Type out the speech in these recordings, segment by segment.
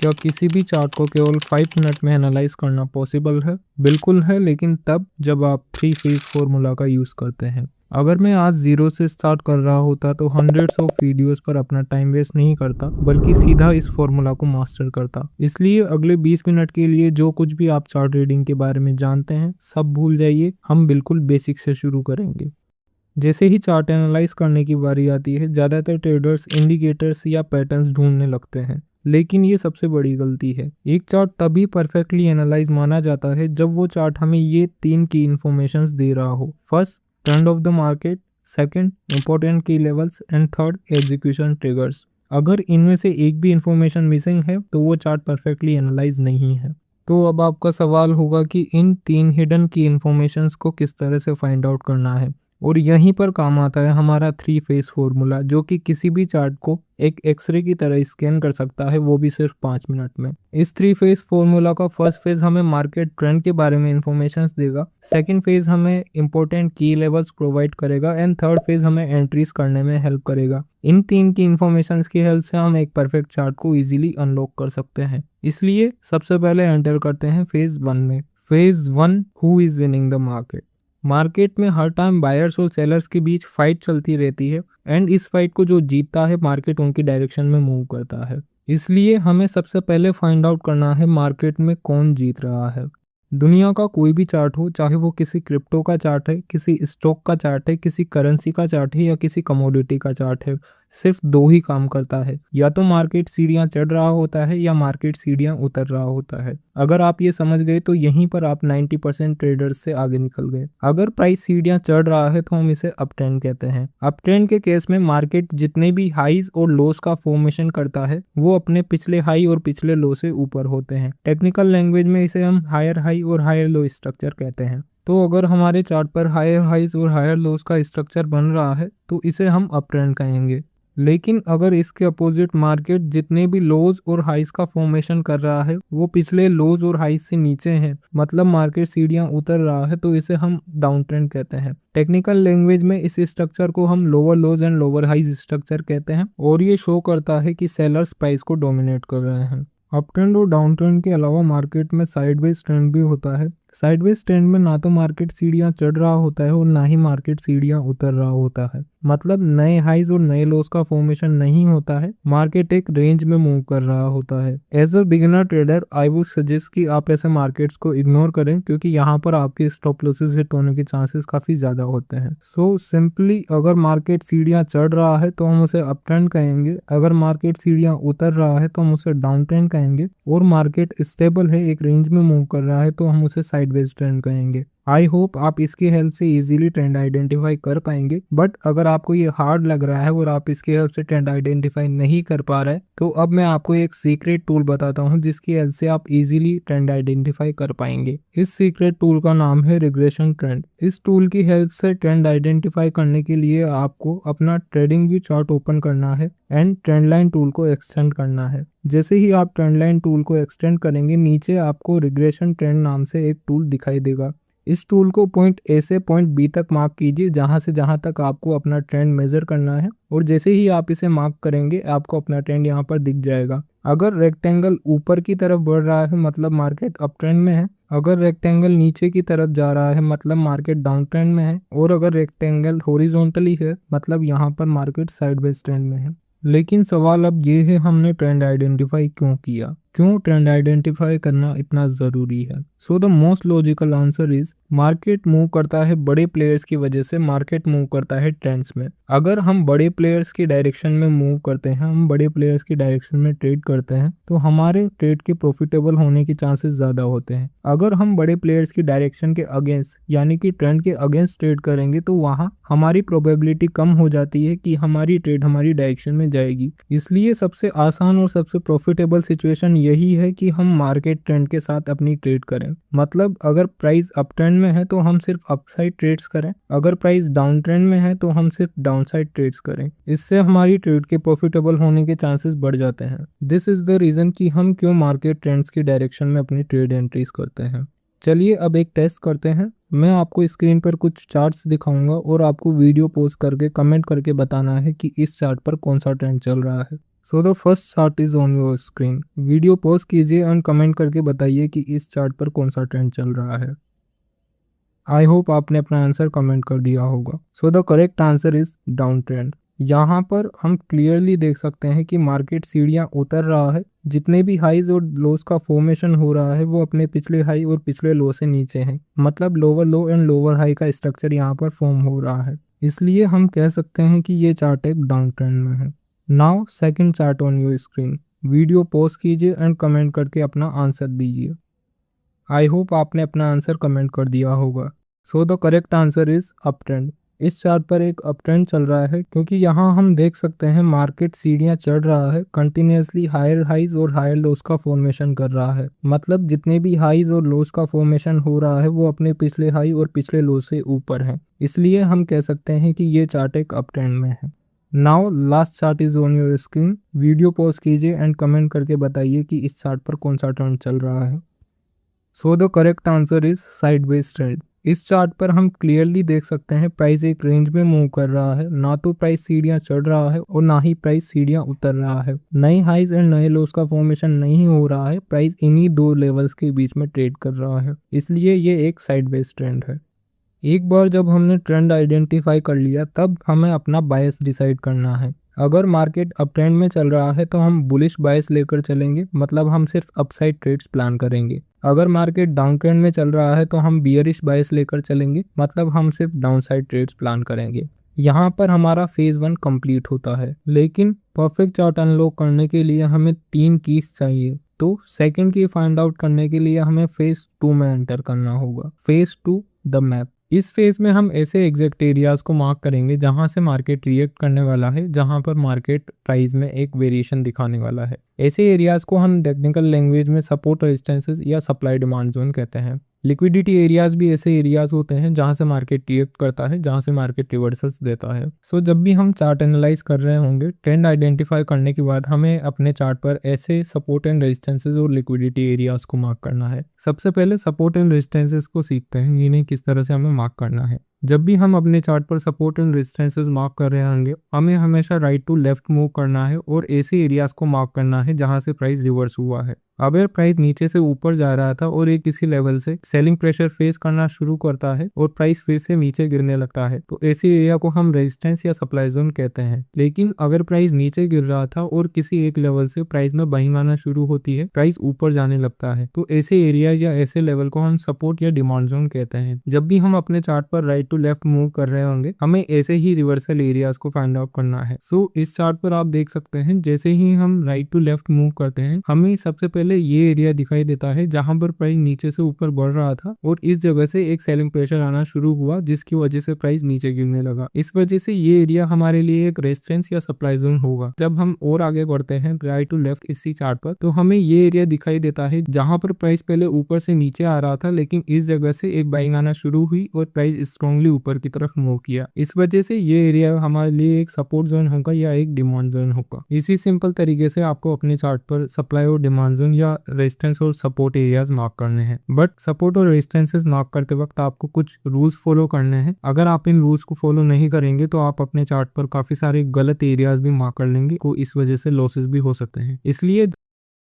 क्या किसी भी चार्ट को केवल 5 मिनट में एनालाइज करना पॉसिबल है? बिल्कुल है, लेकिन तब जब आप 3 फेज फॉर्मूला का यूज करते हैं। अगर मैं आज जीरो से स्टार्ट कर रहा होता तो हंड्रेड्स ऑफ वीडियोस पर अपना टाइम वेस्ट नहीं करता, बल्कि सीधा इस फॉर्मूला को मास्टर करता। इसलिए अगले 20 मिनट के लिए जो कुछ भी आप चार्ट रीडिंग के बारे में जानते हैं सब भूल जाइए। हम बिल्कुल बेसिक से शुरू करेंगे। जैसे ही चार्ट एनालाइज करने की बारी आती है, ज़्यादातर ट्रेडर्स इंडिकेटर्स या पैटर्न्स ढूंढने लगते हैं, लेकिन ये सबसे बड़ी गलती है। एक चार्ट तभी परफेक्टली एनालाइज माना जाता है जब वो चार्ट हमें ये 3 की इन्फॉर्मेशंस दे रहा हो। First, trend of the market, second, important key levels and third, execution triggers. अगर इनमें से एक भी इंफॉर्मेशन मिसिंग है तो वो चार्ट परफेक्टली एनालाइज नहीं है। तो अब आपका सवाल होगा कि इन 3 हिडन की इन्फॉर्मेशंस को किस तरह से फाइंड आउट करना है, और यहीं पर काम आता है हमारा 3 फेज फॉर्मूला, जो कि किसी भी चार्ट को एक एक्सरे की तरह स्कैन कर सकता है, वो भी सिर्फ 5 मिनट में। इस 3 फेज फॉर्मूला का फर्स्ट फेज हमें मार्केट ट्रेंड के बारे में इंफॉर्मेशन देगा, सेकंड फेज हमें इंपॉर्टेंट की लेवल्स प्रोवाइड करेगा एंड थर्ड फेज हमें एंट्रीज करने में हेल्प करेगा। इन 3 की इंफॉर्मेशन की हेल्प से हम एक परफेक्ट चार्ट को इजीली अनलॉक कर सकते हैं। इसलिए सबसे पहले एंटर करते हैं फेज 1 में। Phase 1, who is winning the market. Market में हर टाइम बायर्स और सेलर्स के बीच फाइट चलती रहती है, एंड इस फाइट को जो जीतता है मार्केट उनकी डायरेक्शन में मूव करता है। इसलिए हमें सबसे पहले फाइंड आउट करना है मार्केट में कौन जीत रहा है। दुनिया का कोई भी चार्ट हो, चाहे वो किसी क्रिप्टो का चार्ट है, किसी स्टॉक का चार्ट है, किसी करेंसी का चार्ट है या किसी कमोडिटी का चार्ट है, सिर्फ 2 ही काम करता है। या तो मार्केट सीढ़ियां चढ़ रहा होता है या मार्केट सीढ़ियां उतर रहा होता है। अगर आप ये समझ गए तो यहीं पर आप 90% ट्रेडर्स से आगे निकल गए। अगर प्राइस सीढ़ियां चढ़ रहा है तो हम इसे अप ट्रेंड कहते हैं। अप ट्रेंड के केस में मार्केट जितने भी हाईज और लोस का फॉर्मेशन करता है वो अपने पिछले हाई और पिछले लो से ऊपर होते हैं। टेक्निकल लैंग्वेज में इसे हम हायर हाई और हायर लो स्ट्रक्चर कहते हैं। तो अगर हमारे चार्ट पर हायर हाइज और हायर लोस का स्ट्रक्चर बन रहा है तो इसे हम अप ट्रेंड कहेंगे। लेकिन अगर इसके अपोजिट मार्केट जितने भी लोज और हाइस का फॉर्मेशन कर रहा है वो पिछले लोज और हाइस से नीचे हैं, मतलब मार्केट सीढ़ियां उतर रहा है, तो इसे हम डाउन ट्रेंड कहते हैं। टेक्निकल लैंग्वेज में इस स्ट्रक्चर को हम lower lows and lower highs structure कहते हैं, और ये शो करता है कि सेलर्स प्राइस को डोमिनेट कर रहे हैं। अप ट्रेंड और डाउन ट्रेंड के अलावा मार्केट में साइडवेज ट्रेंड भी होता है। साइडवेज ट्रेंड में ना तो मार्केट सीढ़ियां चढ़ रहा होता है और ना ही मार्केट सीढ़ियां उतर रहा होता है, मतलब नए हाइज और नए लोस का फॉर्मेशन नहीं होता है। मार्केट एक रेंज में मूव कर रहा होता है। As a beginner trader I would suggest कि आप ऐसे मार्केट्स को इग्नोर करें, क्योंकि यहाँ पर आपके स्टॉप लॉसेस हिट होने के चांसेस काफी ज्यादा होते हैं। सो सिंपली अगर मार्केट सीढ़ियां चढ़ रहा है तो हम उसे अप ट्रेंड कहेंगे, अगर मार्केट सीढ़ियां उतर रहा है तो हम उसे डाउन ट्रेंड कहेंगे, और मार्केट स्टेबल है, एक रेंज में मूव कर रहा है, तो हम उसे साइडवेज ट्रेंड कहेंगे। आई होप आप इसकी हेल्प से इजीली ट्रेंड आइडेंटिफाई कर पाएंगे। बट अगर आपको ये हार्ड लग रहा है और आप इसकी हेल्प से ट्रेंड आइडेंटिफाई नहीं कर पा रहे, तो अब मैं आपको एक सीक्रेट टूल बताता हूँ जिसकी हेल्प से आप इजीली ट्रेंड आइडेंटिफाई कर पाएंगे। इस सीक्रेट टूल का नाम है रिग्रेशन ट्रेंड। इस टूल की हेल्प से ट्रेंड आइडेंटिफाई करने के लिए आपको अपना ट्रेडिंग व्यू चार्ट ओपन करना है एंड ट्रेंड लाइन टूल को एक्सटेंड करना है। जैसे ही आप ट्रेंड लाइन टूल को एक्सटेंड करेंगे, नीचे आपको रिग्रेशन ट्रेंड नाम से एक टूल दिखाई देगा। इस टूल को पॉइंट ए से पॉइंट बी तक मार्क कीजिए, जहां से जहां तक आपको अपना ट्रेंड मेजर करना है, और जैसे ही आप इसे मार्क करेंगे आपको अपना ट्रेंड यहाँ पर दिख जाएगा। अगर रेक्टेंगल ऊपर की तरफ बढ़ रहा है मतलब मार्केट अप ट्रेंड में है, अगर रेक्टेंगल नीचे की तरफ जा रहा है मतलब मार्केट डाउन ट्रेंड में है, और अगर रेक्टेंगल हॉरिजॉन्टली है मतलब यहाँ पर मार्केट साइडवेज ट्रेंड में है। लेकिन सवाल अब ये है, हमने ट्रेंड आइडेंटिफाई क्यों किया? क्यों ट्रेंड आइडेंटिफाई करना इतना ज़रूरी है? So the most logical answer is market move करता है बड़े प्लेयर्स की वजह से, मार्केट मूव करता है ट्रेंड्स में। अगर हम बड़े प्लेयर्स की डायरेक्शन में मूव करते हैं, हम बड़े प्लेयर्स की डायरेक्शन में ट्रेड करते हैं, तो हमारे ट्रेड के प्रॉफिटेबल होने के चांसेस ज़्यादा होते हैं। अगर हम बड़े प्लेयर्स की डायरेक्शन के अगेंस्ट यानी कि ट्रेंड के अगेंस्ट ट्रेड करेंगे तो वहाँ हमारी प्रोबेबिलिटी कम हो जाती है कि हमारी ट्रेड हमारी डायरेक्शन में जाएगी। इसलिए सबसे आसान और सबसे प्रॉफिटेबल सिचुएशन यही है कि हम मार्केट ट्रेंड के साथ अपनी ट्रेड करें। मतलब अगर प्राइस अप ट्रेंड में है तो हम सिर्फ अपसाइड ट्रेड्स करें, अगर प्राइस डाउन ट्रेंड में है तो हम सिर्फ डाउनसाइड ट्रेड्स करें। इससे हमारी ट्रेड के प्रॉफिटेबल होने के चांसेस बढ़ जाते हैं। दिस इज द रीजन कि हम क्यों मार्केट ट्रेंड्स की डायरेक्शन में अपनी ट्रेड एंट्रीज करते हैं। चलिए अब एक टेस्ट करते हैं। मैं आपको स्क्रीन पर कुछ चार्ट्स दिखाऊंगा और आपको वीडियो पॉज करके कमेंट करके बताना है कि इस चार्ट पर कौन सा ट्रेंड चल रहा है। So the first chart is on your screen. Video pause कीजिए एंड कमेंट करके बताइए कि इस चार्ट पर कौन सा ट्रेंड चल रहा है। आई होप आपने अपना आंसर कमेंट कर दिया होगा। So the correct answer is down trend. यहाँ पर हम क्लियरली देख सकते हैं कि मार्केट सीढ़ियाँ उतर रहा है। जितने भी हाईज और लोस का फॉर्मेशन हो रहा है वो अपने पिछले हाई और पिछले लो से नीचे हैं। मतलब lower low and lower high का स्ट्रक्चर यहाँ पर फॉर्म हो रहा है, इसलिए हम कह सकते हैं कि ये चार्ट एक डाउन ट्रेंड में है। Now second chart on your screen. Video pause कीजिए एंड कमेंट करके अपना आंसर दीजिए। आई होप आपने अपना आंसर कमेंट कर दिया होगा। So the correct answer is up trend. इस चार्ट पर एक अप ट्रेंड चल रहा है क्योंकि यहाँ हम देख सकते हैं मार्केट सीढ़ियाँ चढ़ रहा है, कंटिन्यूसली हायर हाइज और हायर लोस का फॉर्मेशन कर रहा है। मतलब जितने भी हाइज और लोस का फॉर्मेशन हो रहा है वो अपने पिछले हाई और पिछले लो से ऊपर है, इसलिए हम कह सकते हैं कि ये चार्ट एक अप ट्रेंड में है। Now last chart is on your screen. Video pause कीजिए एंड कमेंट करके बताइए कि इस चार्ट पर कौन सा ट्रेंड चल रहा है। So the correct answer is sideways trend. इस चार्ट पर हम क्लियरली देख सकते हैं प्राइस एक रेंज में मूव कर रहा है। ना तो प्राइस सीढ़ियां चढ़ रहा है और ना ही प्राइस सीढ़ियां उतर रहा है। नए हाइज एंड नए लोस का फॉर्मेशन नहीं हो रहा है। प्राइस इन्हीं दो लेवल्स के बीच में ट्रेड कर रहा है, इसलिए ये एक साइडवेज ट्रेंड है। एक बार जब हमने ट्रेंड आइडेंटिफाई कर लिया तब हमें अपना बायस डिसाइड करना है। अगर मार्केट अप ट्रेंड में चल रहा है तो हम बुलिश बायस लेकर चलेंगे, मतलब हम सिर्फ अपसाइड ट्रेड्स प्लान करेंगे। अगर मार्केट डाउन ट्रेंड में चल रहा है तो हम बियरिश बायस लेकर चलेंगे, मतलब हम सिर्फ डाउनसाइड ट्रेड्स प्लान करेंगे। यहाँ पर हमारा फेज 1 कंप्लीट होता है, लेकिन परफेक्ट चार्ट अनलॉक करने के लिए हमें 3 कीज चाहिए। तो सेकंड की फाइंड आउट करने के लिए हमें फेज 2 में एंटर करना होगा। Phase 2 the map. इस फेज में हम ऐसे एग्जैक्ट एरियाज को मार्क करेंगे जहां से मार्केट रिएक्ट करने वाला है, जहां पर मार्केट प्राइस में एक वेरिएशन दिखाने वाला है। ऐसे एरियाज को हम टेक्निकल लैंग्वेज में सपोर्ट रेजिस्टेंसेस या सप्लाई डिमांड जोन कहते हैं। लिक्विडिटी एरियाज भी ऐसे एरियाज होते हैं जहां से मार्केट रिएक्ट करता है, जहां से मार्केट रिवर्सल्स देता है। सो जब भी हम चार्ट एनालाइज कर रहे होंगे, ट्रेंड आइडेंटिफाई करने के बाद हमें अपने चार्ट पर ऐसे सपोर्ट एंड रेजिस्टेंसेस और लिक्विडिटी एरियाज को मार्क करना है। सबसे पहले सपोर्ट एंड रेजिस्टेंसेस को सीखते हैं, इन्हें किस तरह से हमें मार्क करना है। जब भी हम अपने चार्ट पर सपोर्ट एंड रेजिस्टेंसेस मार्क कर रहे होंगे, हमें हमेशा राइट टू लेफ्ट मूव करना है और ऐसे एरियाज को मार्क करना है जहां से प्राइस रिवर्स हुआ है। अगर प्राइस नीचे से ऊपर जा रहा था और एक किसी लेवल से सेलिंग प्रेशर फेस करना शुरू करता है और प्राइस फिर से नीचे गिरने लगता है, तो ऐसे एरिया को हम रेजिस्टेंस या सप्लाई जोन कहते हैं। लेकिन अगर प्राइस नीचे गिर रहा था और किसी एक लेवल से प्राइस में बाइंग आना शुरू होती है, प्राइस ऊपर जाने लगता है, तो ऐसे एरिया या ऐसे लेवल को हम सपोर्ट या डिमांड जोन कहते हैं। जब भी हम अपने चार्ट पर राइट टू लेफ्ट मूव कर रहे होंगे, हमें ऐसे ही रिवर्सल एरियाज को फाइंड आउट करना है। सो इस चार्ट पर आप देख सकते हैं जैसे ही हम राइट टू लेफ्ट मूव करते हैं, हमें सबसे पहले ये एरिया दिखाई देता है जहां पर प्राइस नीचे से ऊपर बढ़ रहा था और इस जगह से एक सेलिंग प्रेशर आना शुरू हुआ, जिसकी वजह से प्राइस नीचे गिरने लगा। इस वजह से ये एरिया हमारे लिए एक रेजिस्टेंस या सप्लाई जोन होगा। जब हम और आगे बढ़ते हैं राइट टू लेफ्ट इसी चार्ट पर, तो हमें ये एरिया दिखाई देता है जहां पर प्राइस पहले ऊपर से नीचे आ रहा था, लेकिन इस जगह से एक बाइंग आना शुरू हुई और प्राइस स्ट्रांगली ऊपर की तरफ मूव किया। इस वजह से ये एरिया हमारे लिए एक सपोर्ट जोन होगा या एक डिमांड जोन होगा। इसी सिंपल तरीके से आपको अपने चार्ट पर सप्लाई और डिमांड जोन या रेजिस्टेंस और सपोर्ट एरियाज मार्क करने हैं। बट सपोर्ट और रेजिस्टेंसेस मार्क करते वक्त आपको कुछ रूल्स फॉलो करने हैं। अगर आप इन रूल्स को फॉलो नहीं करेंगे तो आप अपने चार्ट पर काफी सारे गलत एरियाज भी मार्क कर लेंगे, को इस वजह से लॉसेस भी हो सकते हैं। इसलिए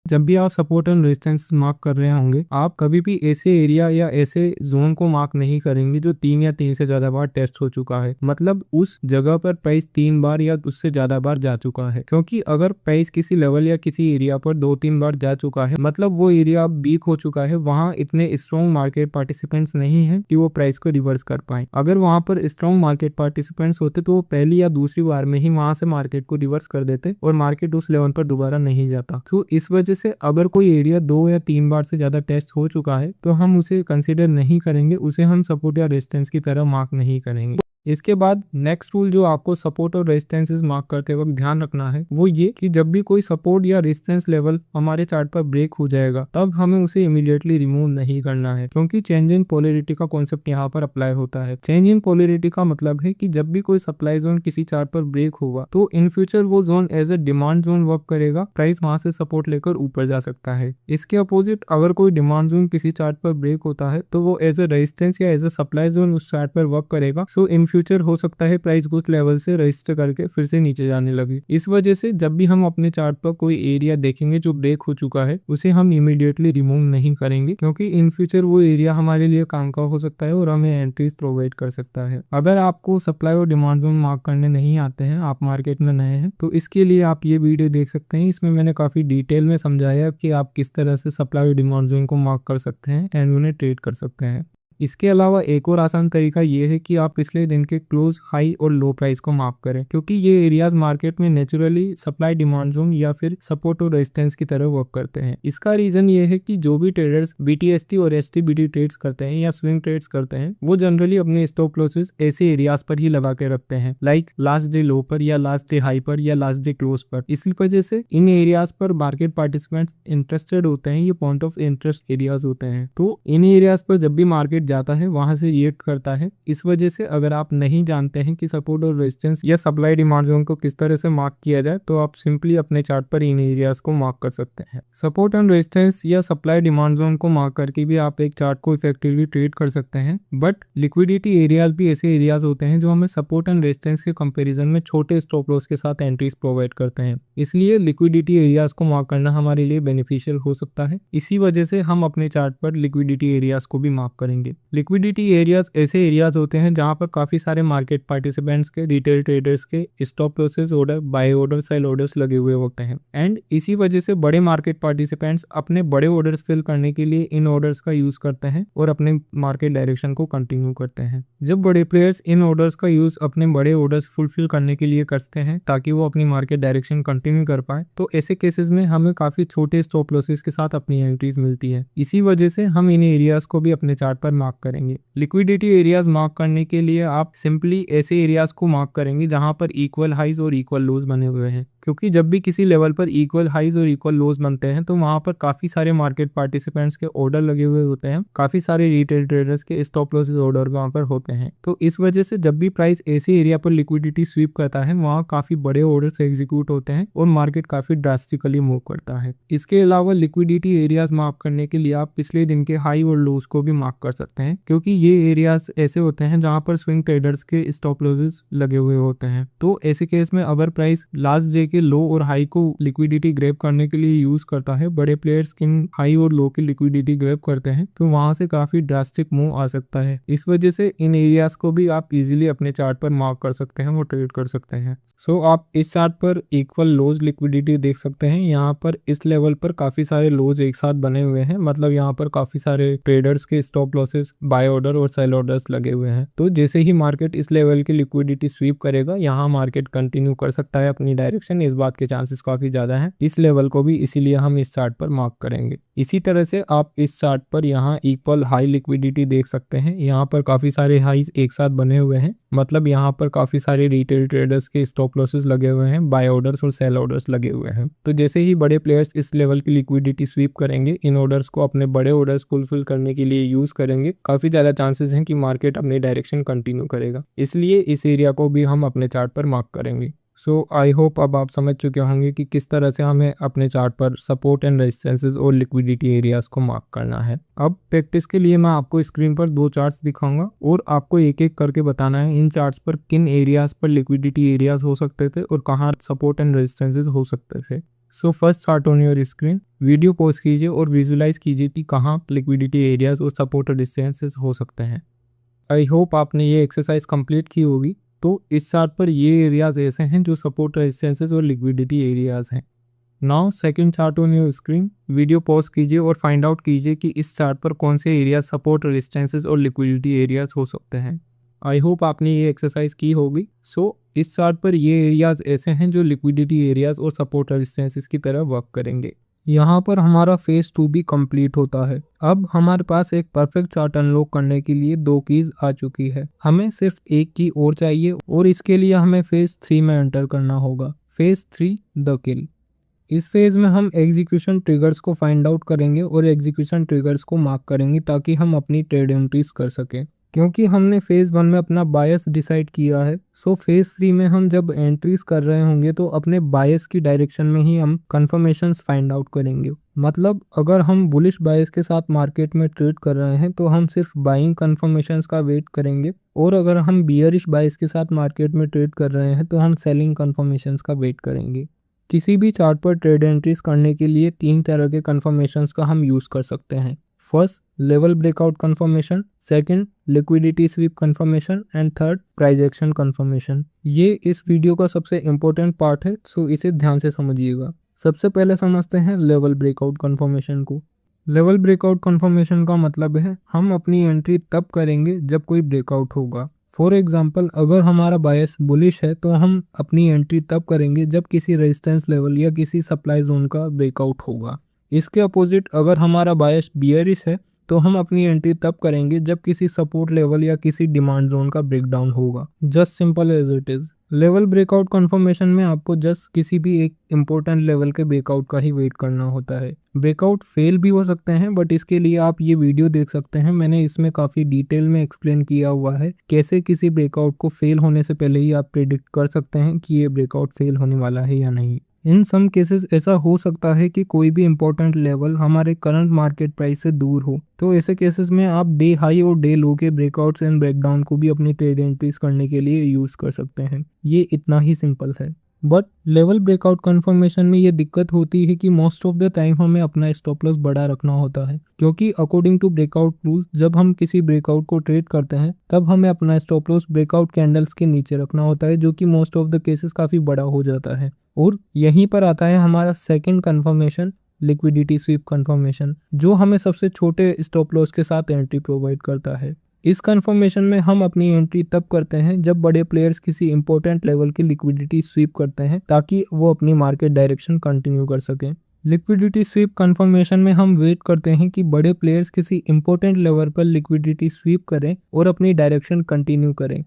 जब भी आप सपोर्ट एंड रेजिस्टेंस मार्क कर रहे होंगे, आप कभी भी ऐसे एरिया या ऐसे जोन को मार्क नहीं करेंगे जो 3 या 3 से ज्यादा बार टेस्ट हो चुका है। मतलब उस जगह पर प्राइस 3 बार या उससे ज्यादा बार जा चुका है, क्योंकि अगर प्राइस किसी लेवल या किसी एरिया पर 2-3 बार जा चुका है, मतलब वो एरिया वीक हो चुका है, वहां इतने स्ट्रॉन्ग मार्केट पार्टिसिपेंट्स नहीं है कि वो प्राइस को रिवर्स कर पाए। अगर वहां पर स्ट्रॉन्ग मार्केट पार्टिसिपेंट्स होते तो वो पहली या दूसरी बार में ही वहां से मार्केट को रिवर्स कर देते और मार्केट उस लेवल पर दोबारा नहीं जाता। तो इस वजह से अगर कोई एरिया 2 या 3 बार से ज्यादा टेस्ट हो चुका है तो हम उसे कंसीडर नहीं करेंगे, उसे हम सपोर्ट या रेजिस्टेंस की तरह मार्क नहीं करेंगे। इसके बाद नेक्स्ट रूल जो आपको सपोर्ट और रेजिस्टेंसेस मार्क करते वक्त ध्यान रखना है वो ये कि जब भी कोई सपोर्ट या रेजिस्टेंस लेवल हमारे चार्ट पर ब्रेक हो जाएगा तब हमें उसे इमीडिएटली रिमूव नहीं करना है, क्योंकि चेंज इन पोलैरिटी का कॉन्सेप्ट यहाँ पर अप्लाई होता है। चेंज इन पोलैरिटी का मतलब है कि जब भी कोई सप्लाई जोन किसी चार्ट पर ब्रेक होगा तो इन फ्यूचर वो zone as a demand zone work करेगा, प्राइस वहां से सपोर्ट लेकर ऊपर जा सकता है। इसके अपोजिट अगर कोई डिमांड जोन किसी चार्ट पर ब्रेक होता है तो वो एज ए रेजिस्टेंस या एज ए सप्लाई जोन उस चार्ट पर वर्क करेगा। सो इन फ्यूचर हो सकता है प्राइस को उस लेवल से रजिस्टर करके फिर से नीचे जाने लगे। इस वजह से जब भी हम अपने चार्ट पर कोई एरिया देखेंगे जो ब्रेक हो चुका है, उसे हम इमीडिएटली रिमूव नहीं करेंगे, क्योंकि इन फ्यूचर वो एरिया हमारे लिए काम का हो सकता है और हमें एंट्रीज प्रोवाइड कर सकता है। अगर आपको सप्लाई और डिमांड जोन मार्क करने नहीं आते हैं, आप मार्केट में नए हैं, तो इसके लिए आप ये वीडियो देख सकते हैं। इसमें मैंने काफी डिटेल में समझाया कि आप किस तरह से सप्लाई और डिमांड जोन को मार्क कर सकते हैं एंड उन्हें ट्रेड कर सकते हैं। इसके अलावा एक और आसान तरीका ये है कि आप पिछले दिन के क्लोज, हाई और लो प्राइस को मार्क करें, क्योंकि ये एरियाज मार्केट में नेचुरली सप्लाई डिमांड जोन या फिर सपोर्ट और रेजिस्टेंस की तरह वर्क करते हैं। इसका रीजन ये है कि जो भी ट्रेडर्स BTST और STBT ट्रेड्स करते हैं या स्विंग ट्रेड्स करते हैं, वो जनरली अपने स्टॉप लॉसेस ऐसे एरियाज पर ही लगा के रखते हैं, लाइक लास्ट डे लो पर या लास्ट डे हाई पर या लास्ट डे क्लोज पर। इसी वजह से इन एरियाज पर मार्केट पार्टिसिपेंट्स इंटरेस्टेड होते हैं, ये पॉइंट ऑफ इंटरेस्ट एरियाज होते हैं। तो इन एरियाज पर जब भी मार्केट जाता है वहां से रिएक्ट करता है। इस वजह से अगर आप नहीं जानते हैं कि सपोर्ट और रेजिस्टेंस या सप्लाई डिमांड जोन को किस तरह से मार्क किया जाए, तो आप सिंपली अपने चार्ट पर इन एरियाज को मार्क कर सकते हैं। सपोर्ट एंड रेजिस्टेंस या सप्लाई डिमांड जोन को मार्क करके भी आप एक चार्ट को इफेक्टिवली ट्रेड कर सकते हैं, बट लिक्विडिटी एरियाज भी ऐसे एरियाज होते हैं जो हमें सपोर्ट एंड रेजिस्टेंस के कंपेरिजन में छोटे स्टॉप लॉस के साथ एंट्रीज प्रोवाइड करते हैं। इसलिए लिक्विडिटी एरियाज को मार्क करना हमारे लिए बेनिफिशियल हो सकता है। इसी वजह से हम अपने चार्ट पर लिक्विडिटी एरियाज को भी मार्क करेंगे। लिक्विडिटी एरियाज ऐसे एरियाज होते हैं जहां पर काफी सारे मार्केट पार्टिसिपेंट्स के, रिटेल ट्रेडर्स के stop losses order, buy order, sell orders लगे हुए होते हैं एंड इसी वजह से बड़े मार्केट पार्टिसिपेंट्स अपने बड़े ऑर्डर्स फिल करने के लिए इन ऑर्डर्स का यूज करते हैं और अपने मार्केट डायरेक्शन को कंटिन्यू करते हैं। जब बड़े प्लेयर्स इन ऑर्डर्स का यूज अपने बड़े ऑर्डर्स फुलफिल करने के लिए करते हैं ताकि वो अपनी मार्केट डायरेक्शन कंटिन्यू कर पाए, तो ऐसे केसेस में हमें काफी छोटे स्टॉप लॉसेस के साथ अपनी एंट्रीज मिलती है। इसी वजह से हम इन एरियाज को भी अपने चार्ट पर मार्क करेंगे। लिक्विडिटी एरियाज मार्क करने के लिए आप सिंपली ऐसे एरियाज को मार्क करेंगे जहां पर इक्वल हाइज और इक्वल लोज बने हुए हैं, क्योंकि जब भी किसी लेवल पर इक्वल हाइज और इक्वल लोज बनते हैं तो वहां पर काफी सारे मार्केट पार्टिसिपेंट्स के ऑर्डर लगे हुए होते हैं, काफी सारे रिटेल ट्रेडर्स के स्टॉप लॉसेस ऑर्डर वहां पर होते हैं। तो इस वजह से जब भी प्राइस ऐसे एरिया पर लिक्विडिटी स्वीप करता है, वहां काफी बड़े ऑर्डर्स एग्जीक्यूट होते हैं और मार्केट काफी ड्रास्टिकली मूव करता है। इसके अलावा लिक्विडिटी एरियाज मार्क करने के लिए आप पिछले दिन के हाई और लोज को भी मार्क कर सकते हैं, क्योंकि ये एरियाज ऐसे होते हैं जहां पर स्विंग ट्रेडर्स के स्टॉप लॉसेस लगे हुए होते हैं। तो ऐसे केस में अगर प्राइस लास्ट डे के लो और हाई को लिक्विडिटी ग्रैब करने के लिए यूज करता है, बड़े प्लेयर्स इन हाई और लो की लिक्विडिटी ग्रैब करते हैं, तो वहां से काफी ड्रास्टिक मूव आ सकता है। इस वजह से इन एरियाज को भी आप इजीली अपने चार्ट पर मार्क कर सकते हैं और ट्रेड कर सकते हैं। सो आप इस चार्ट पर इक्वल लोज लिक्विडिटी देख सकते हैं। यहाँ पर इस लेवल पर काफी सारे लोज एक साथ बने हुए हैं, मतलब यहाँ पर काफी सारे ट्रेडर्स के स्टॉप लॉसेस, बाय ऑर्डर और सेल ऑर्डर्स लगे हुए हैं। तो जैसे ही मार्केट इस लेवल की लिक्विडिटी स्वीप करेगा, यहाँ मार्केट कंटिन्यू कर सकता है अपनी डायरेक्शन। इस बात के चांसेस काफी ज्यादा हैं इस लेवल को भी, इसीलिए हम इस चार्ट पर मार्क करेंगे। इसी तरह से आप इस चार्ट पर यहाँ इक्वल हाई लिक्विडिटी देख सकते हैं। यहाँ पर काफी सारे हाईज एक साथ बने हुए हैं, मतलब यहाँ पर काफी सारे रिटेल ट्रेडर्स के स्टॉप लॉसेस लगे हुए हैं, बाय ऑर्डर्स और सेल ऑर्डर्स लगे हुए हैं। तो जैसे ही बड़े प्लेयर्स इस लेवल की लिक्विडिटी स्वीप करेंगे, इन ऑर्डर्स को अपने बड़े ऑर्डर्स फुलफिल करने के लिए यूज करेंगे, काफी ज्यादा चांसेस हैं कि मार्केट अपनी डायरेक्शन कंटिन्यू करेगा। इसलिए इस एरिया को भी हम अपने चार्ट पर मार्क करेंगे। सो आई होप अब आप समझ चुके होंगे कि किस तरह से हमें अपने चार्ट पर सपोर्ट एंड रेजिस्टेंसेस और लिक्विडिटी एरियाज को मार्क करना है। अब प्रैक्टिस के लिए मैं आपको स्क्रीन पर 2 चार्ट्स दिखाऊंगा और आपको एक एक करके बताना है इन चार्ट्स पर किन एरियाज पर लिक्विडिटी एरियाज हो सकते थे और कहाँ सपोर्ट एंड रेजिस्टेंसेस हो सकते थे। So first chart on your screen, video pause कीजिए और विजुलाइज कीजिए कि कहाँ लिक्विडिटी एरियाज और सपोर्ट और रेजिस्टेंसेस हो सकते हैं। आई होप आपने ये एक्सरसाइज कंप्लीट की होगी। तो इस चार्ट पर ये एरियाज ऐसे हैं जो सपोर्ट, रेजिस्टेंसेस और लिक्विडिटी एरियाज हैं। Now second chart on your screen, video pause कीजिए और फाइंड आउट कीजिए कि इस चार्ट पर कौन से एरियाज सपोर्ट, रेजिस्टेंसेस और लिक्विडिटी एरियाज हो सकते हैं। आई होप आपने ये एक्सरसाइज की होगी। सो इस चार्ट पर ये एरियाज ऐसे हैं जो लिक्विडिटी एरियाज और सपोर्ट रेजिस्टेंसेस की तरह वर्क करेंगे। यहाँ पर हमारा फेज 2 भी कंप्लीट होता है। अब हमारे पास एक परफेक्ट चार्ट अनलॉक करने के लिए 2 कीज आ चुकी है। हमें सिर्फ एक की और चाहिए और इसके लिए हमें फेज 3 में एंटर करना होगा। फेज 3 द किल। इस फेज में हम एग्जीक्यूशन ट्रिगर्स को फाइंड आउट करेंगे और एग्जीक्यूशन ट्रिगर्स को मार्क करेंगे ताकि हम अपनी ट्रेड एंट्रीज कर सकें। क्योंकि हमने फेज़ 1 में अपना बायस डिसाइड किया है, सो फेज़ 3 में हम जब एंट्रीज कर रहे होंगे तो अपने बायस की डायरेक्शन में ही हम कंफर्मेशंस फाइंड आउट करेंगे। मतलब अगर हम बुलिश बायस के साथ मार्केट में ट्रेड कर रहे हैं तो हम सिर्फ बाइंग कंफर्मेशंस का वेट करेंगे, और अगर हम बियरिश बायस के साथ मार्केट में ट्रेड कर रहे हैं तो हम सेलिंग कंफर्मेशंस का वेट करेंगे। किसी भी चार्ट पर ट्रेड एंट्रीज करने के लिए 3 तरह के कंफर्मेशंस का हम यूज़ कर सकते हैं। First, level breakout confirmation, second liquidity SVEEP confirmation and third price action confirmation. ये इस वीडियो का सबसे इम्पोर्टेंट पार्ट है, सो इसे ध्यान से समझिएगा। सबसे पहले समझते हैं लेवल ब्रेकआउट कंफर्मेशन को। लेवल ब्रेकआउट कंफर्मेशन का मतलब है हम अपनी एंट्री तब करेंगे जब कोई ब्रेकआउट होगा। फॉर एग्जाम्पल, अगर हमारा बायस बुलिश है तो हम अपनी एंट्री तब करेंगे जब किसी रेजिस्टेंस लेवल या किसी सप्लाई जोन का ब्रेकआउट होगा। इसके अपोजिट अगर हमारा बायस बियरिश है तो हम अपनी एंट्री तब करेंगे जब किसी सपोर्ट लेवल या किसी डिमांड जोन का ब्रेकडाउन होगा। Just simple as it is. Level breakout confirmation में आपको जस्ट किसी भी एक इम्पोर्टेंट लेवल के ब्रेकआउट का ही वेट करना होता है। ब्रेकआउट फेल भी हो सकते हैं, बट इसके लिए आप ये वीडियो देख सकते हैं। मैंने इसमें काफ़ी डिटेल में एक्सप्लेन किया हुआ है कैसे किसी ब्रेकआउट को फेल होने से पहले ही आप प्रेडिक्ट कर सकते हैं कि ये ब्रेकआउट फेल होने वाला है या नहीं। इन सम केसेस ऐसा हो सकता है कि कोई भी इम्पोर्टेंट लेवल हमारे करंट मार्केट प्राइस से दूर हो, तो ऐसे केसेस में आप डे हाई और डे लो के ब्रेकआउट्स एंड ब्रेकडाउन को भी अपनी ट्रेड एंट्रीज करने के लिए यूज़ कर सकते हैं। ये इतना ही सिंपल है। बट लेवल ब्रेकआउट कंफर्मेशन में ये दिक्कत होती है कि मोस्ट ऑफ द टाइम हमें अपना स्टॉप लॉस बड़ा रखना होता है, क्योंकि अकॉर्डिंग टू ब्रेकआउट रूल जब हम किसी ब्रेकआउट को ट्रेड करते हैं तब हमें अपना स्टॉप लॉस ब्रेकआउट कैंडल्स के नीचे रखना होता है, जो कि मोस्ट ऑफ द केसेस काफ़ी बड़ा हो जाता है। और यहीं पर आता है हमारा second confirmation, liquidity SVEEP confirmation, जो हमें सबसे छोटे स्टॉप लॉस के साथ एंट्री प्रोवाइड करता है। इस कंफर्मेशन में हम अपनी एंट्री तब करते हैं जब बड़े प्लेयर्स किसी इंपॉर्टेंट लेवल की लिक्विडिटी स्वीप करते हैं ताकि वो अपनी मार्केट डायरेक्शन कंटिन्यू कर सकें। लिक्विडिटी स्वीप कंफर्मेशन में हम वेट करते हैं कि बड़े प्लेयर्स किसी इंपॉर्टेंट लेवल पर लिक्विडिटी स्वीप करें और अपनी डायरेक्शन कंटिन्यू करें।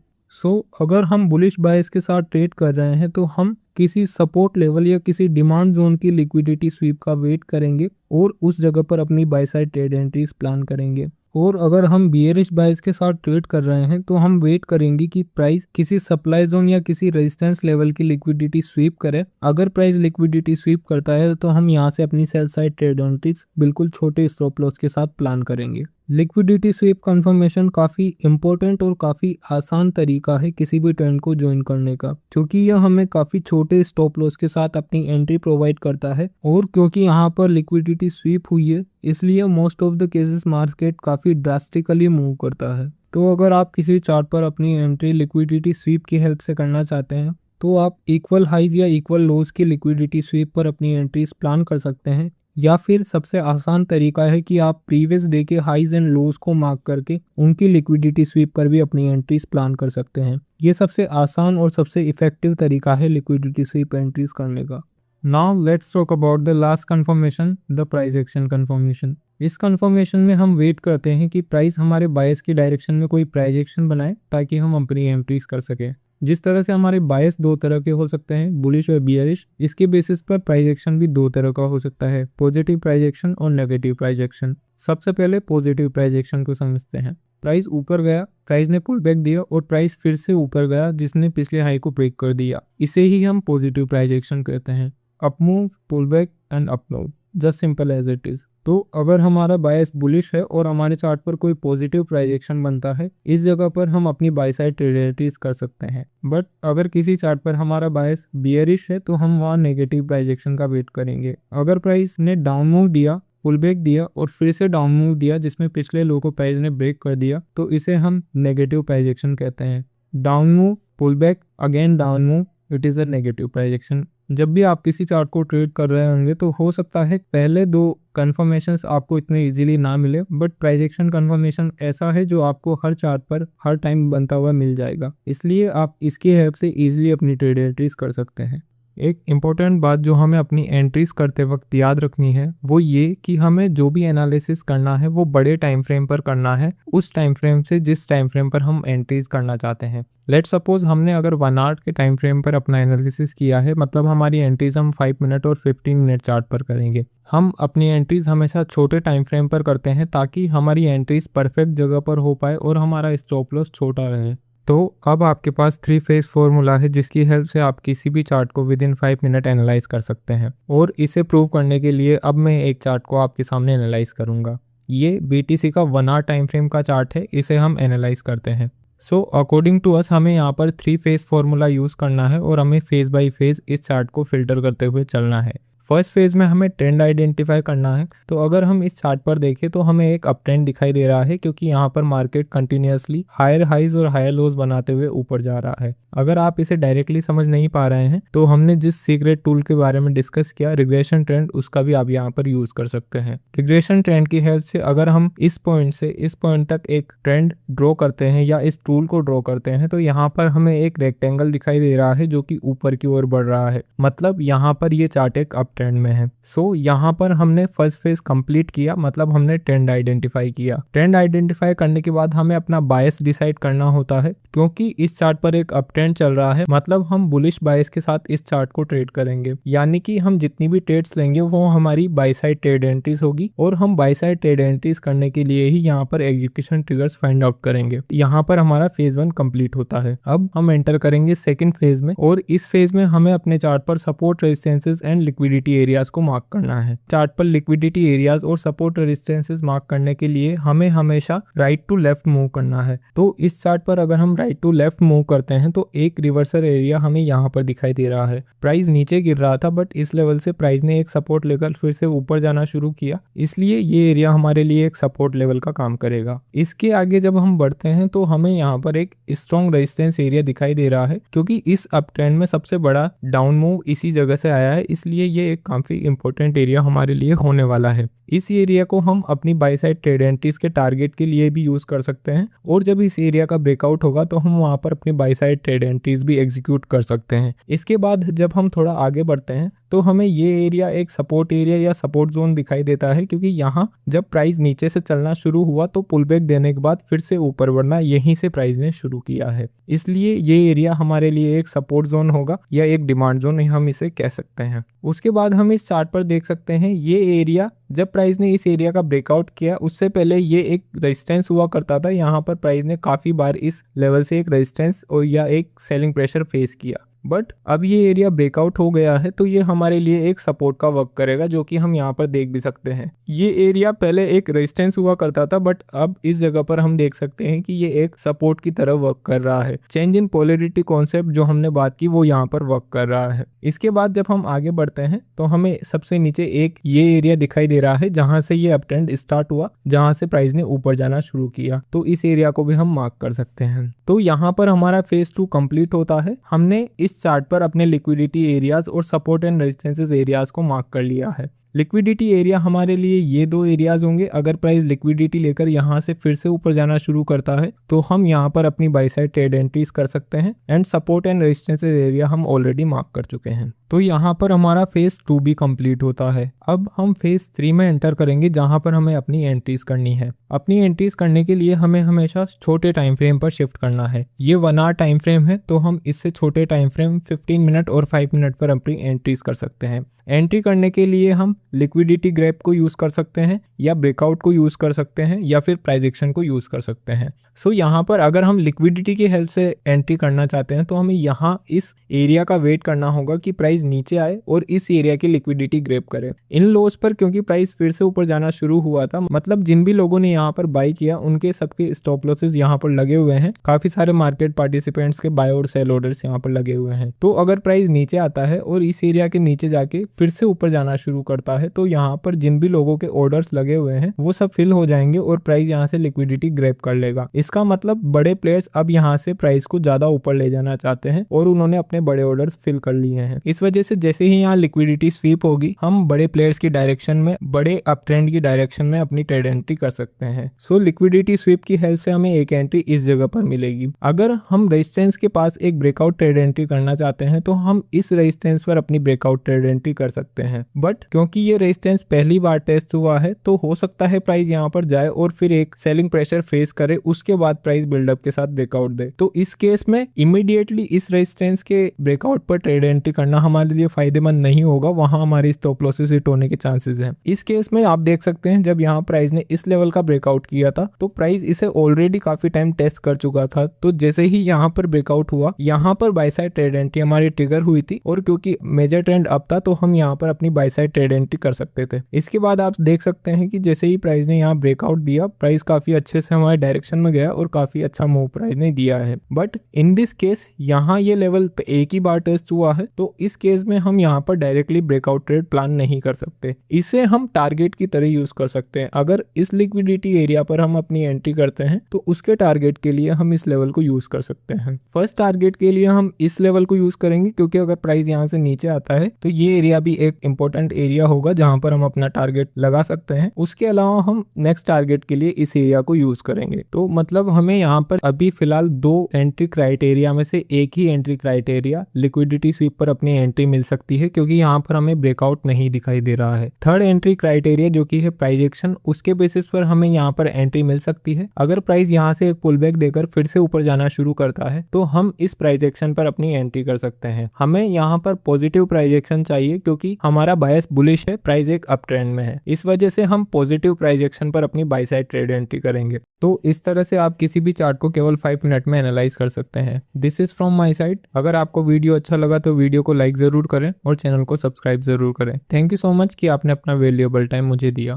अगर हम बुलिश बायस के साथ ट्रेड कर रहे हैं तो हम किसी सपोर्ट लेवल या किसी डिमांड जोन की लिक्विडिटी स्वीप का वेट करेंगे और उस जगह पर अपनी by side trade entries plan करेंगे। और अगर हम बियरिश बायस के साथ ट्रेड कर रहे हैं तो हम वेट करेंगे कि प्राइस किसी सप्लाई जोन या किसी रेजिस्टेंस लेवल की लिक्विडिटी स्वीप करे। अगर प्राइस लिक्विडिटी स्वीप करता है तो हम यहाँ से अपनी सेल साइड ट्रेड एंट्रीज बिल्कुल छोटे स्टॉप लॉस के साथ प्लान करेंगे। लिक्विडिटी स्वीप कंफर्मेशन काफ़ी इंपॉर्टेंट और काफ़ी आसान तरीका है किसी भी ट्रेंड को ज्वाइन करने का, क्योंकि यह हमें काफ़ी छोटे स्टॉप लॉस के साथ अपनी एंट्री प्रोवाइड करता है। और क्योंकि यहाँ पर लिक्विडिटी स्वीप हुई है इसलिए most of the cases market काफ़ी ड्रास्टिकली मूव करता है। तो अगर आप किसी चार्ट पर अपनी एंट्री लिक्विडिटी स्वीप की हेल्प से करना चाहते हैं तो आप इक्वल हाइज या इक्वल लोज की लिक्विडिटी स्वीप पर अपनी एंट्रीज प्लान कर सकते हैं, या फिर सबसे आसान तरीका है कि आप प्रीवियस डे के हाइज एंड लोज को मार्क करके उनकी लिक्विडिटी स्वीप पर भी अपनी एंट्रीज प्लान कर सकते हैं। ये सबसे आसान और सबसे इफेक्टिव तरीका है लिक्विडिटी स्वीप एंट्रीज करने का। Now let's talk about the last confirmation, the price action confirmation. इस कंफर्मेशन में हम वेट करते हैं कि प्राइस हमारे बायस की डायरेक्शन में कोई प्राइस एक्शन बनाए ताकि हम अपनी एंट्रीज कर सकें। जिस तरह से हमारे बायस दो तरह के हो सकते हैं, बुलिश और बियरिश, इसके बेसिस पर प्राइस एक्शन भी दो तरह का हो सकता है, पॉजिटिव प्राइस एक्शन और नेगेटिव प्राइस एक्शन। सबसे पहले पॉजिटिव प्राइस एक्शन को समझते हैं। प्राइस ऊपर गया, प्राइस ने पुल बैक दिया और प्राइस फिर से ऊपर गया जिसने पिछले हाई को ब्रेक कर दिया। इसे ही हम पॉजिटिव प्राइस एक्शन कहते हैं। Up move, pull back and up move, just simple as it is. तो अगर हमारा बायस बुलिश है और हमारे चार्ट पर कोई पॉजिटिव प्राइस एक्शन बनता है, इस जगह पर हम अपनी बाय साइड ट्रेड एंट्रीज कर सकते हैं। बट अगर किसी चार्ट पर हमारा बायस बियरिश है तो हम वहाँ नेगेटिव प्राइस एक्शन का वेट करेंगे। अगर प्राइस ने डाउन मूव दिया, पुल बैक दिया और फिर से डाउन मूव दिया जिसमें पिछले लो को प्राइस ने ब्रेक कर दिया, तो इसे हम नेगेटिव प्राइस एक्शन कहते हैं। Down move, pull back, again down move, it is a negative price action. जब भी आप किसी चार्ट को ट्रेड कर रहे होंगे तो हो सकता है पहले दो कन्फर्मेशंस आपको इतने इजीली ना मिले, बट प्राइस एक्शन कन्फर्मेशन ऐसा है जो आपको हर चार्ट पर हर टाइम बनता हुआ मिल जाएगा, इसलिए आप इसकी हेल्प से इजीली अपनी ट्रेड एंट्रीज कर सकते हैं। एक इम्पोर्टेंट बात जो हमें अपनी एंट्रीज करते वक्त याद रखनी है वो ये कि हमें जो भी एनालिसिस करना है वो बड़े टाइम फ्रेम पर करना है, उस टाइम फ्रेम से जिस टाइम फ्रेम पर हम एंट्रीज करना चाहते हैं। लेट्स सपोज हमने अगर 1 आवर के टाइम फ्रेम पर अपना एनालिसिस किया है, मतलब हमारी एंट्रीज हम 5 मिनट और 15 मिनट चार्ट पर करेंगे। हम अपनी एंट्रीज हमेशा छोटे टाइम फ्रेम पर करते हैं ताकि हमारी एंट्रीज परफेक्ट जगह पर हो पाए और हमारा स्टॉप लॉस छोटा रहे। तो अब आपके पास 3 फेज फॉर्मूला है जिसकी हेल्प से आप किसी भी चार्ट को विद इन 5 मिनट एनालाइज कर सकते हैं। और इसे प्रूव करने के लिए अब मैं एक चार्ट को आपके सामने एनालाइज करूंगा। ये BTC का 1 आवर टाइम फ्रेम का चार्ट है, इसे हम एनालाइज करते हैं। सो अकॉर्डिंग टू अस हमें यहाँ पर 3 फेज फॉर्मूला यूज़ करना है और हमें फेज बाय फेज इस चार्ट को फिल्टर करते हुए चलना है। फर्स्ट फेज में हमें ट्रेंड आइडेंटिफाई करना है। तो अगर हम इस चार्ट पर देखें तो हमें एक अप ट्रेंड दिखाई दे रहा है क्योंकि यहाँ पर मार्केट कंटिन्यूअसली हायर हाइज और हायर लोज बनाते हुए ऊपर जा रहा है। अगर आप इसे डायरेक्टली समझ नहीं पा रहे हैं तो हमने जिस सीक्रेट टूल के बारे में डिस्कस किया रिग्रेशन ट्रेंड, उसका भी आप यहाँ पर यूज कर सकते हैं। रिग्रेशन ट्रेंड की हेल्प से अगर हम इस पॉइंट से इस पॉइंट तक एक ट्रेंड ड्रॉ करते हैं या इस टूल को ड्रॉ करते हैं तो यहाँ पर हमें एक रेक्टेंगल दिखाई दे रहा है जो कि ऊपर की ओर बढ़ रहा है, मतलब यहाँ पर ये चार्ट एक अप ट्रेंड में है। सो यहाँ पर हमने फर्स्ट फेज कंप्लीट किया, मतलब हमने ट्रेंड आइडेंटिफाई किया। ट्रेंड आइडेंटिफाई करने के बाद हमें अपना बायस डिसाइड करना होता है क्योंकि इस चार्ट पर एक अप ट्रेंड चल रहा है, मतलब हम बुलिश बायस के साथ इस चार्ट को ट्रेड करेंगे। यानी कि हम जितनी भी ट्रेड्स लेंगे वो हमारी बाय साइड ट्रेड एंट्रीज होगी और हम बाय साइड ट्रेड एंट्रीज करने के लिए ही यहाँ पर एग्जीक्यूशन ट्रिगर्स फाइंड आउट करेंगे। यहाँ पर हमारा फेज 1 कंप्लीट होता है। अब हम एंटर करेंगे सेकंड फेज में और इस फेज में हमें अपने चार्ट पर support resistances and liquidity areas को मार्क करना है। चार्ट पर लिक्विडिटी एरियाज और सपोर्ट रेजिस्टेंसेस मार्क करने के लिए हमें हमेशा राइट टू लेफ्ट मूव करना है। तो इस चार्ट पर अगर हम राइट टू लेफ्ट मूव करते हैं तो एक रिवर्सल एरिया हमें यहाँ पर दिखाई दे रहा है। प्राइस नीचे गिर रहा था बट इस लेवल से प्राइस ने एक सपोर्ट लेकर फिर से ऊपर जाना शुरू किया, इसलिए ये एरिया हमारे लिए एक सपोर्ट लेवल का काम करेगा। इसके आगे जब हम बढ़ते हैं तो हमें यहाँ पर एक स्ट्रॉन्ग रेजिस्टेंस एरिया दिखाई दे रहा है क्योंकि इस अप ट्रेंड में सबसे बड़ा डाउन मूव इसी जगह से आया है, इसलिए ये एक काफी इंपॉर्टेंट एरिया हमारे लिए होने वाला है। इस एरिया को हम अपनी बाय साइड ट्रेड एंट्रीज के टारगेट के लिए भी यूज कर सकते हैं और जब इस एरिया का ब्रेकआउट होगा तो हम वहां पर अपनी बाय साइड ट्रेड एंट्रीज भी एग्जीक्यूट कर सकते हैं। इसके बाद जब हम थोड़ा आगे बढ़ते हैं तो हमें ये एरिया एक सपोर्ट एरिया या सपोर्ट जोन दिखाई देता है क्योंकि यहाँ जब प्राइस नीचे से चलना शुरू हुआ तो पुल बैक देने के बाद फिर से ऊपर बढ़ना यहीं से प्राइस ने शुरू किया है, इसलिए ये एरिया हमारे लिए एक सपोर्ट जोन होगा या एक डिमांड जोन हम इसे कह सकते हैं। उसके बाद हम इस चार्ट पर देख सकते हैं ये एरिया जब प्राइस ने इस एरिया का ब्रेकआउट किया उससे पहले ये एक रेजिस्टेंस हुआ करता था। यहाँ पर प्राइस ने काफी बार इस लेवल से एक रेजिस्टेंस और या एक सेलिंग प्रेशर फेस किया, बट अब ये एरिया ब्रेकआउट हो गया है तो ये हमारे लिए एक सपोर्ट का वर्क करेगा, जो कि हम यहाँ पर देख भी सकते हैं। ये एरिया पहले एक रेजिस्टेंस हुआ करता था बट अब इस जगह पर हम देख सकते हैं कि ये एक सपोर्ट की तरह वर्क कर रहा है। चेंज इन पोलैरिटी कॉन्सेप्ट जो हमने बात की वो यहाँ पर वर्क कर रहा है। इसके बाद जब हम आगे बढ़ते हैं तो हमें सबसे नीचे एक ये एरिया दिखाई दे रहा है जहां से ये अप ट्रेंड स्टार्ट हुआ, जहां से प्राइस ने ऊपर जाना शुरू किया, तो इस एरिया को भी हम मार्क कर सकते हैं। तो यहाँ पर हमारा फेज 2 कंप्लीट होता है। हमने इस चार्ट पर अपने लिक्विडिटी एरियाज और सपोर्ट एंड रेजिस्टेंसेस एरियाज को मार्क कर लिया है। लिक्विडिटी एरिया हमारे लिए ये 2 एरियाज होंगे। अगर प्राइस लिक्विडिटी लेकर यहाँ से फिर से ऊपर जाना शुरू करता है तो हम यहाँ पर अपनी बाय साइड ट्रेड एंट्रीज कर सकते हैं and support and resistances area हम ऑलरेडी मार्क कर चुके हैं। तो यहाँ पर हमारा फेज 2 भी कंप्लीट होता है। अब हम फेज 3 में एंटर करेंगे जहाँ पर हमें अपनी एंट्रीज करनी है। अपनी एंट्रीज करने के लिए हमें हमेशा छोटे टाइम फ्रेम पर शिफ्ट करना है। ये 1 आवर टाइम फ्रेम है तो हम इससे छोटे टाइम फ्रेम 15 मिनट और 5 मिनट पर अपनी एंट्रीज कर सकते हैं। एंट्री करने के लिए हम लिक्विडिटी ग्रैब को यूज कर सकते हैं या ब्रेकआउट को यूज कर सकते हैं या फिर प्राइस एक्शन को यूज कर सकते हैं। सो यहाँ पर अगर हम लिक्विडिटी की हेल्प से एंट्री करना चाहते हैं तो हमें यहाँ इस एरिया का वेट करना होगा कि प्राइस नीचे आए और इस एरिया की लिक्विडिटी ग्रैब करे। इन लोस पर क्योंकि प्राइस फिर से ऊपर जाना शुरू हुआ था, मतलब जिन भी लोगों ने यहाँ पर बाई किया उनके सबके स्टॉप लॉसेस यहाँ पर लगे हुए हैं। काफी सारे मार्केट पार्टिसिपेंट्स के बाय और सेल ऑर्डर्स यहाँ पर लगे हुए हैं। तो अगर प्राइस नीचे आता है और इस एरिया के नीचे जाके फिर से ऊपर जाना शुरू करता है तो यहाँ पर जिन भी लोगों के ऑर्डर्स लगे हुए हैं वो सब फिल हो जाएंगे और प्राइस यहाँ से लिक्विडिटी ग्रैब कर लेगा। इसका मतलब बड़े प्लेयर्स अब यहाँ से प्राइस को ज्यादा ऊपर ले जाना चाहते हैं और उन्होंने अपने बड़े ऑर्डर्स फिल कर लिए हैं। इस वजह से जैसे ही यहाँ लिक्विडिटी स्वीप होगी, हम बड़े प्लेयर्स की डायरेक्शन में, बड़े अप ट्रेंड की डायरेक्शन में अपनी ट्रेड एंट्री कर सकते हैं। सो लिक्विडिटी स्वीप की हेल्प से हमें एक एंट्री इस जगह पर मिलेगी। अगर हम रेजिस्टेंस के पास एक ब्रेकआउट ट्रेड एंट्री करना चाहते हैं तो हम इस रेजिस्टेंस पर अपनी ब्रेकआउट ट्रेड एंट्री कर सकते हैं, बट क्योंकि ये रेजिस्टेंस पहली बार टेस्ट हुआ है तो हो सकता है प्राइस यहाँ पर जाए और फिर एक सेलिंग प्रेशर फेस करे, उसके बाद प्राइस बिल्डअप के साथ ब्रेकआउट दे। तो इस केस में इमीडिएटली इस रेजिस्टेंस के ब्रेकआउट पर ट्रेड एंट्री करना हमारे लिए फायदेमंद नहीं होगा, वहां हमारी स्टॉप लॉसेस हिट होने के चांसेस हैं। इस केस में आप देख सकते हैं जब यहाँ प्राइस ने इस लेवल का ब्रेकआउट किया था तो प्राइस इसे ऑलरेडी काफी टाइम टेस्ट कर चुका था। तो जैसे ही यहाँ पर ब्रेकआउट हुआ, यहाँ पर बाय साइड ट्रेड एंट्री हमारी ट्रिगर हुई थी और क्योंकि मेजर ट्रेंड अप था तो हम यहाँ पर अपनी बाय साइड ट्रेड एंट्री कर सकते थे। इसके बाद आप देख सकते हैं कि जैसे ही प्राइस ने यहाँ ब्रेकआउट दिया, प्राइस काफी अच्छे से हमारे डायरेक्शन में गया और काफी अच्छा मूव प्राइस ने दिया है। बट इन दिस केस यहाँ ये लेवल पे एक ही बार टेस्ट हुआ है, तो इस केस में हम यहाँ पर डायरेक्टली ब्रेकआउट ट्रेड प्लान नहीं कर सकते। इसे हम टारगेट की तरह यूज कर सकते हैं। अगर इस लिक्विडिटी एरिया पर हम अपनी एंट्री करते हैं तो उसके टारगेट के लिए हम इस लेवल को यूज कर सकते हैं। फर्स्ट टारगेट के लिए हम इस लेवल को यूज करेंगे क्योंकि अगर प्राइस यहाँ से नीचे आता है तो ये एरिया भी एक इंपॉर्टेंट एरिया होगा जहां पर हम अपना टारगेट लगा सकते हैं। उसके अलावा हम नेक्स्ट टारगेट के लिए इस एरिया को यूज करेंगे। तो मतलब हमें यहाँ पर अभी फिलहाल दो एंट्री क्राइटेरिया में से एक ही एंट्री क्राइटेरिया लिक्विडिटी स्वीप पर अपनी एंट्री मिल सकती है क्योंकि यहाँ पर हमें ब्रेकआउट नहीं दिखाई दे रहा है। थर्ड एंट्री क्राइटेरिया जो कि है प्राइस एक्शन, उसके बेसिस पर हमें यहाँ पर एंट्री मिल सकती है। अगर प्राइस यहाँ से एक पुल बैक देकर फिर से ऊपर जाना शुरू करता है तो हम इस प्राइस एक्शन पर अपनी एंट्री कर सकते हैं। हमें यहाँ पर पॉजिटिव प्राइस एक्शन चाहिए क्योंकि हमारा बायस बुलिश है, प्राइस एक अप ट्रेंड में है। इस वजह से हम पॉजिटिव प्राइस एक्शन पर अपनी बाय साइड ट्रेड एंट्री करेंगे। तो इस तरह से आप किसी भी चार्ट को केवल 5 मिनट में एनालाइज कर सकते हैं। This is from my side. अगर आपको वीडियो अच्छा लगा तो वीडियो को लाइक जरूर करें और चैनल को सब्सक्राइब जरूर करें। थैंक यू सो मच कि आपने अपना वैल्यूएबल टाइम मुझे दिया।